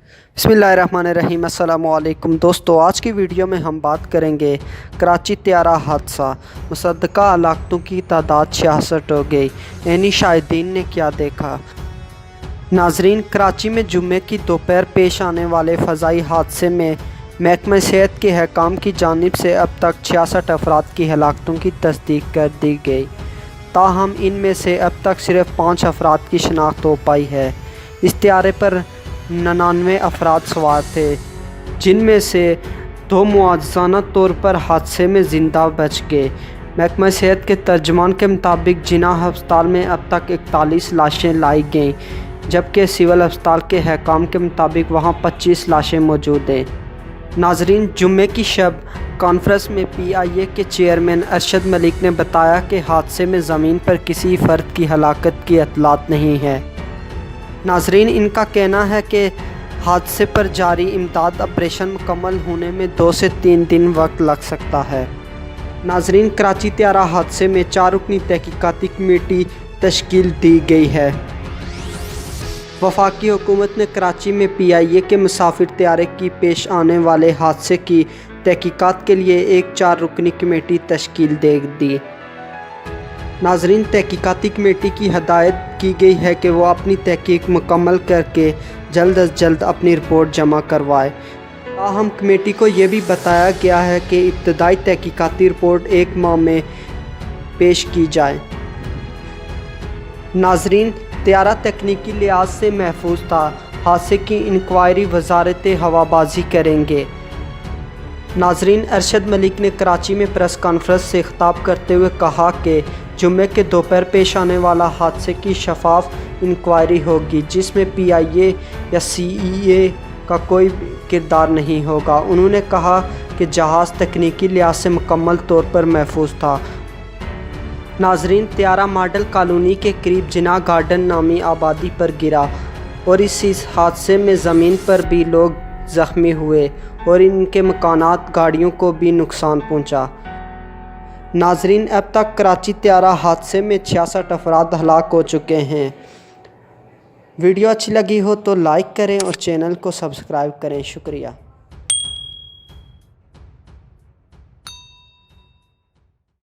बिस्मिल्लाहिर्रहमानिर्रहीम। अस्सलामुअलैकुम दोस्तों, आज की वीडियो में हम बात करेंगे कराची त्यारा हादसा। मुसद्दक़ा हलाकतों की तादाद 66 हो गई। ऐनी शाहिदीन ने क्या देखा। नाजरीन, कराची में जुम्मे की दोपहर पेश आने वाले फ़ज़ाई हादसे में महकमा सेहत के हकाम की जानिब से अब तक 66 अफराद की हलाकतों की तस्दीक कर दी गई। ताहम इनमें से अब तक सिर्फ 5 अफराद की शनाख्त हो पाई है। इस त्यारे पर 99 अफराद सवार थे, जिनमें से 2 मुआवज़ाना तौर पर हादसे में ज़िंदा बच गए। महकमा सेहत के तर्जमान के मुताबिक जिनाह अस्पताल में अब तक 41 लाशें लाई गईं, जबकि सिविल अस्पताल के हकाम के मुताबिक वहां 25 लाशें मौजूद हैं। नाजरीन, जुम्मे की शब कॉन्फ्रेंस में PIA के चेयरमैन अरशद मलिक ने बताया कि हादसे में ज़मीन पर किसी फ़र्द की हलाकत की इत्तलात नहीं है। नाजरीन, इनका कहना है कि हादसे पर जारी इमदाद ऑपरेशन मुकम्मल होने में 2 से 3 दिन वक्त लग सकता है। नाजरीन, कराची त्यारा हादसे में 4 रुकनी तहकीकाती कमेटी तश्कील दी गई है। वफाकी हुकूमत ने कराची में PIA के मुसाफिर त्यारे की पेश आने वाले हादसे की तहकीकात के लिए एक 4 रुकनी कमेटी तश्कील दे दी। नाजरीन, तहकीकाती कमेटी की हदायत की गई है कि वो अपनी तहकीक मुकम्मल करके जल्द अज जल्द अपनी रिपोर्ट जमा करवाए। ताहम कमेटी को यह भी बताया गया है कि इब्तदाई तहकीकाती रिपोर्ट 1 माह में पेश की जाए। नाजरीन, त्यारा तकनीकी लिहाज से महफूज था। हादसे की इंक्वायरी वजारत हवाबाजी करेंगे। नाजरीन, अरशद मलिक ने कराची में प्रेस कॉन्फ्रेंस से खिताब करते हुए कहा कि जुम्मे के दोपहर पेश आने वाला हादसे की शफाफ इंक्वायरी होगी, जिसमें PIA या CEA का कोई किरदार नहीं होगा। उन्होंने कहा कि जहाज़ तकनीकी लिहाज से मुकम्मल तौर पर महफूज था। नाजरीन, त्यारा मॉडल कॉलोनी के करीब जिना गार्डन नामी आबादी पर गिरा और इस हादसे में ज़मीन पर भी लोग ज़ख्मी हुए और इनके मकानात गाड़ियों को भी नुकसान पहुंचा। नाजरीन, अब तक कराची त्यारा हादसे में 66 अफराद हलाक हो चुके हैं। वीडियो अच्छी लगी हो तो लाइक करें और चैनल को सब्सक्राइब करें। शुक्रिया।